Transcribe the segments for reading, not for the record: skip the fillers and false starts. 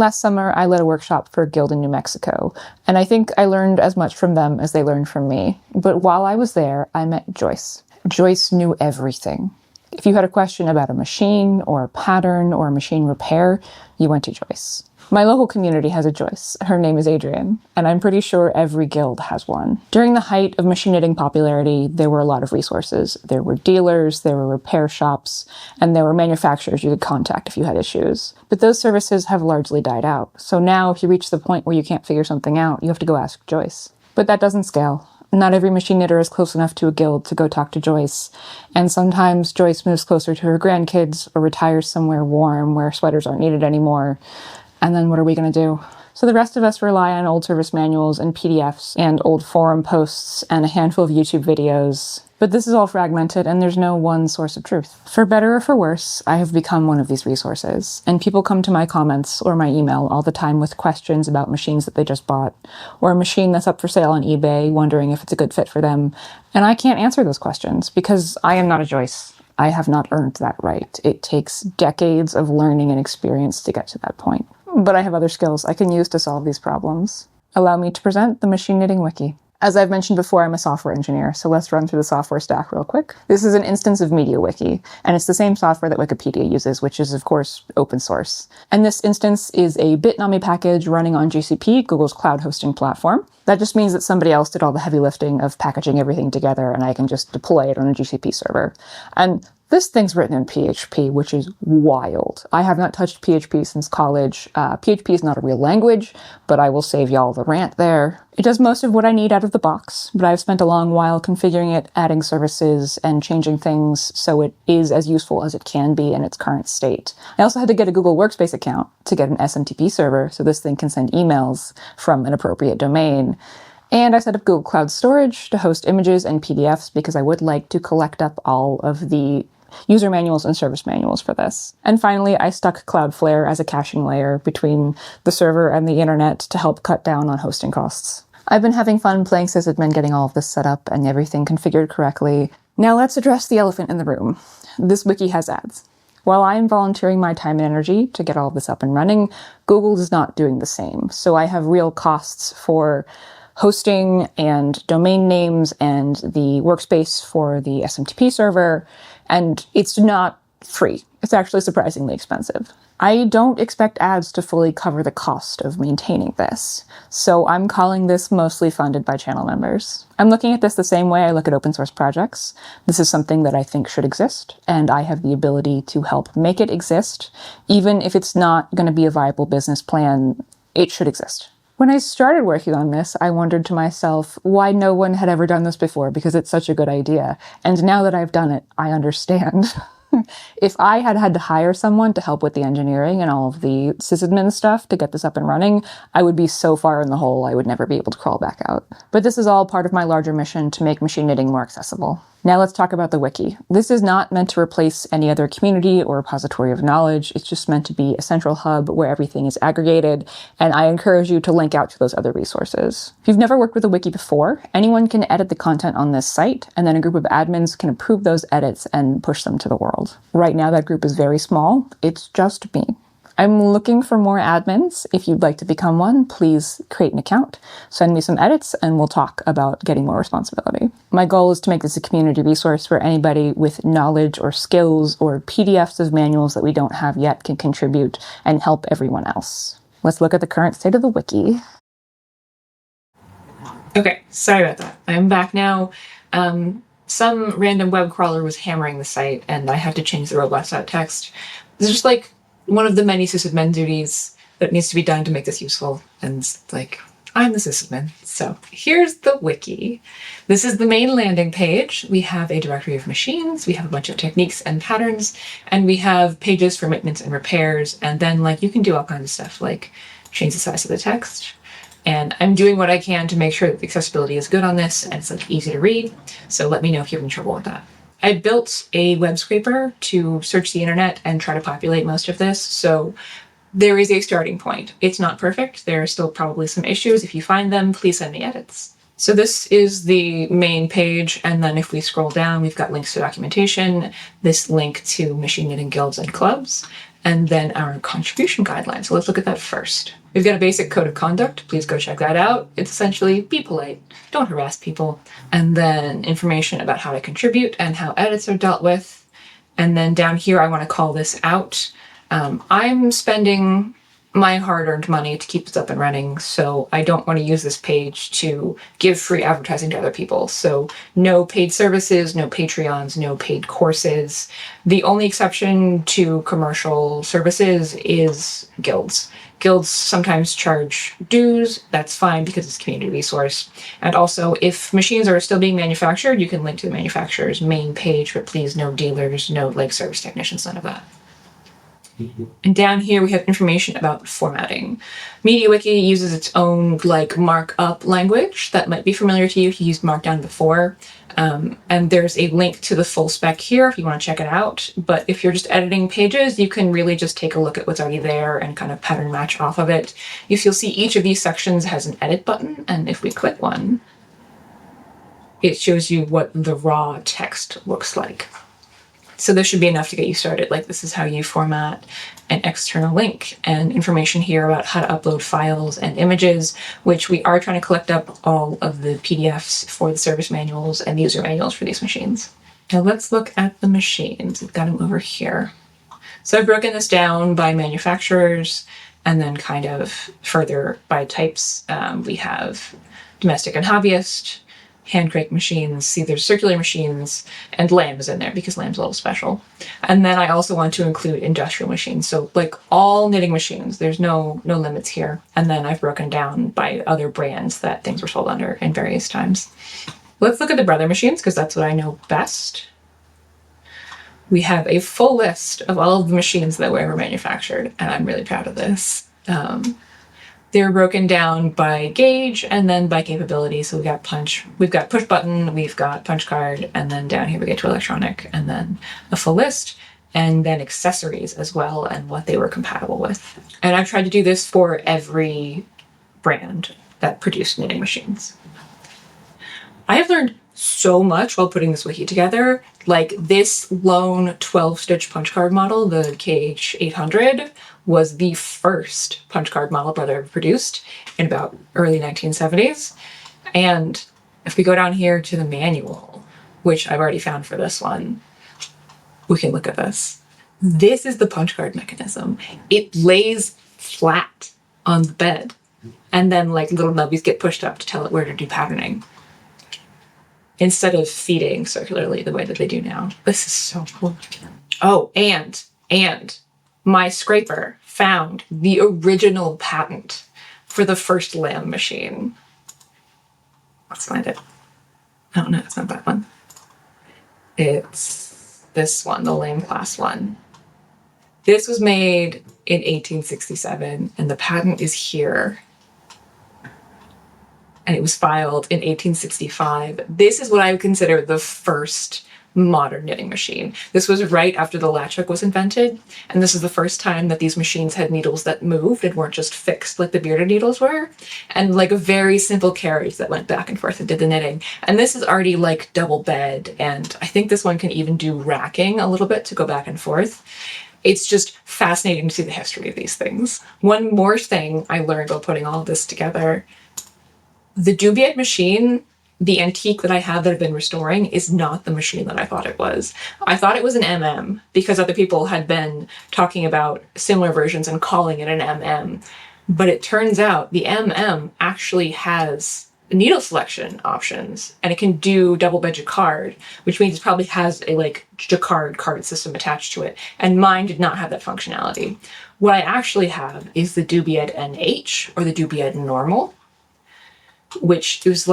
Last summer, I led a workshop for a guild in New Mexico, and I think I learned as much from them as they learned from me. But while I was there, I met Joyce. Joyce knew everything. If you had a question about a machine or a pattern or a machine repair, you went to Joyce. My local community has a Joyce. Her name is Adrienne, and I'm pretty sure every guild has one. During the height of machine knitting popularity, there were a lot of resources. There were dealers, there were repair shops, and there were manufacturers you could contact if you had issues. But those services have largely died out. So now if you reach the point where you can't figure something out, you have to go ask Joyce. But that doesn't scale. Not every machine knitter is close enough to a guild to go talk to Joyce, and sometimes Joyce moves closer to her grandkids or retires somewhere warm where sweaters aren't needed anymore. And then what are we going to do? So the rest of us rely on old service manuals and PDFs and old forum posts and a handful of YouTube videos. But this is all fragmented and there's no one source of truth. For better or for worse, I have become one of these resources. And people come to my comments or my email all the time with questions about machines that they just bought, or a machine that's up for sale on eBay, wondering if it's a good fit for them. And I can't answer those questions because I am not a Joyce. I have not earned that right. It takes decades of learning and experience to get to that point. But I have other skills I can use to solve these problems. Allow me to present the Machine Knitting Wiki. As I've mentioned before, I'm a software engineer, so let's run through the software stack real quick. This is an instance of MediaWiki, and it's the same software that Wikipedia uses, which is, of course, open source. And this instance is a Bitnami package running on GCP, Google's cloud hosting platform. That just means that somebody else did all the heavy lifting of packaging everything together, and I can just deploy it on a GCP server. And this thing's written in PHP, which is wild. I have not touched PHP since college. PHP is not a real language, but I will save y'all the rant there. It does most of what I need out of the box, but I've spent a long while configuring it, adding services, and changing things so it is as useful as it can be in its current state. I also had to get a Google Workspace account to get an SMTP server so this thing can send emails from an appropriate domain. And I set up Google Cloud Storage to host images and PDFs because I would like to collect up all of the user manuals and service manuals for this. And finally, I stuck Cloudflare as a caching layer between the server and the internet to help cut down on hosting costs. I've been having fun playing sysadmin, getting all of this set up and everything configured correctly. Now let's address the elephant in the room. This wiki has ads. While I am volunteering my time and energy to get all of this up and running, Google is not doing the same. So I have real costs for hosting and domain names and the workspace for the SMTP server, and it's not free. It's actually surprisingly expensive. I don't expect ads to fully cover the cost of maintaining this, so I'm calling this mostly funded by channel members. I'm looking at this the same way I look at open source projects. This is something that I think should exist, and I have the ability to help make it exist. Even if it's not going to be a viable business plan, it should exist. When I started working on this, I wondered to myself why no one had ever done this before, because it's such a good idea. And now that I've done it, I understand. If I had had to hire someone to help with the engineering and all of the sysadmin stuff to get this up and running, I would be so far in the hole I would never be able to crawl back out. But this is all part of my larger mission to make machine knitting more accessible. Now let's talk about the wiki. This is not meant to replace any other community or repository of knowledge. It's just meant to be a central hub where everything is aggregated, and I encourage you to link out to those other resources. If you've never worked with a wiki before, anyone can edit the content on this site, and then a group of admins can approve those edits and push them to the world. Right now that group is very small. It's just me. I'm looking for more admins. If you'd like to become one, please create an account, send me some edits, and we'll talk about getting more responsibility. My goal is to make this a community resource where anybody with knowledge or skills or PDFs of manuals that we don't have yet can contribute and help everyone else. Let's look at the current state of the wiki. Okay, sorry about that. I'm back now. Some random web crawler was hammering the site, and I had to change the robots.txt. It's just like one of the many sysadmin duties that needs to be done to make this useful. And like, I'm the sysadmin. So here's the wiki. This is the main landing page. We have a directory of machines. We have a bunch of techniques and patterns, and we have pages for maintenance and repairs. And then like you can do all kinds of stuff like change the size of the text. And I'm doing what I can to make sure that the accessibility is good on this and it's like easy to read. So let me know if you're having trouble with that. I built a web scraper to search the internet and try to populate most of this. So there is a starting point. It's not perfect. There are still probably some issues. If you find them, please send me edits. So this is the main page. And then if we scroll down, we've got links to documentation, this link to machine knitting guilds and clubs. and then our contribution guidelines. So let's look at that first. We've got a basic code of conduct. Please go check that out. It's essentially be polite, don't harass people. And then information about how to contribute and how edits are dealt with. And then down here, I want to call this out. I'm spending my hard-earned money to keep this up and running, so I don't want to use this page to give free advertising to other people. So no paid services, no Patreons, no paid courses. The only exception to commercial services is guilds. Guilds sometimes charge dues. That's fine because it's a community resource. And also, if machines are still being manufactured, you can link to the manufacturer's main page, but please no dealers, no service technicians, none of that. And down here we have information about formatting. MediaWiki uses its own markup language that might be familiar to you if you used Markdown before. And there's a link to the full spec here if you want to check it out. But if you're just editing pages, you can really just take a look at what's already there and kind of pattern match off of it. You'll see each of these sections has an edit button, and if we click one, it shows you what the raw text looks like. So this should be enough to get you started. This is how you format an external link, and information here about how to upload files and images, which we are trying to collect up all of the PDFs for the service manuals and the user manuals for these machines. Now let's look at the machines. We've got them over here. So I've broken this down by manufacturers and then kind of further by types. We have domestic and hobbyist, hand crank machines, see there's circular machines, and lamb is in there because lamb's a little special. And then I also want to include industrial machines. So all knitting machines, there's no limits here. And then I've broken down by other brands that things were sold under in various times. Let's look at the brother machines because that's what I know best. We have a full list of all of the machines that were ever manufactured, and I'm really proud of this. They're broken down by gauge and then by capability. So we've got push button, we've got punch card, and then down here we get to electronic, and then a full list, and then accessories as well and what they were compatible with. And I've tried to do this for every brand that produced knitting machines. I have learned so much while putting this wiki together. This lone 12-stitch punch card model, the KH800, was the first punch card model Brother ever produced in about early 1970s. And if we go down here to the manual, which I've already found for this one, we can look at this. This is the punch card mechanism. It lays flat on the bed, and then little nubbies get pushed up to tell it where to do patterning, instead of feeding circularly the way that they do now. This is so cool. Oh, and my scraper found the original patent for the first lamb machine. Let's find it. Oh, no, it's not that one. It's this one, the lamb class one. This was made in 1867, and the patent is here. And it was filed in 1865. This is what I would consider the first modern knitting machine. This was right after the latch hook was invented, and this is the first time that these machines had needles that moved and weren't just fixed like the bearded needles were, and a very simple carriage that went back and forth and did the knitting. And this is already double bed, and I think this one can even do racking a little bit to go back and forth. It's just fascinating to see the history of these things. One more thing I learned while putting all of this together: the Dubied machine, the antique that I have that I've been restoring, is not the machine that I thought it was. I thought it was an MM because other people had been talking about similar versions and calling it an MM. But it turns out the MM actually has needle selection options, and it can do double bed jacquard, which means it probably has a jacquard card system attached to it. And mine did not have that functionality. What I actually have is the Dubied NH, or the Dubied Normal, which is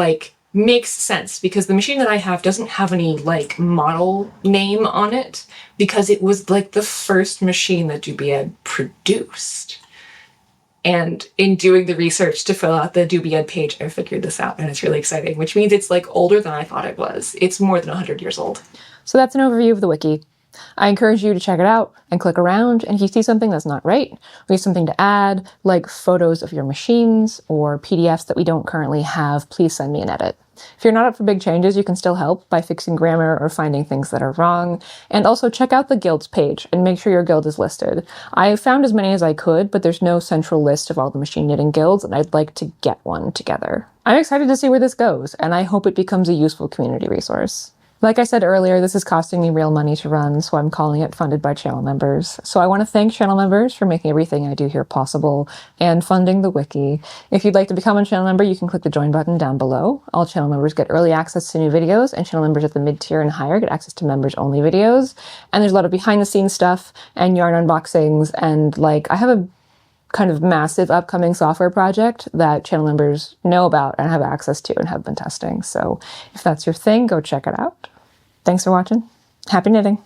makes sense because the machine that I have doesn't have any model name on it because it was the first machine that Dubied produced. And in doing the research to fill out the Dubied page, I figured this out, and it's really exciting, which means it's older than I thought it was. It's more than 100 years old. So that's an overview of the wiki. I encourage you to check it out and click around, and if you see something that's not right, or you have something to add, like photos of your machines or PDFs that we don't currently have, please send me an edit. If you're not up for big changes, you can still help by fixing grammar or finding things that are wrong. And also check out the guilds page and make sure your guild is listed. I found as many as I could, but there's no central list of all the machine knitting guilds, and I'd like to get one together. I'm excited to see where this goes, and I hope it becomes a useful community resource. Like I said earlier, this is costing me real money to run, so I'm calling it funded by channel members. So I want to thank channel members for making everything I do here possible and funding the wiki. If you'd like to become a channel member, you can click the join button down below. All channel members get early access to new videos, and channel members at the mid-tier and higher get access to members-only videos. And there's a lot of behind-the-scenes stuff and yarn unboxings, and I have a kind of massive upcoming software project that channel members know about and have access to and have been testing. So if that's your thing, go check it out. Thanks for watching. Happy knitting.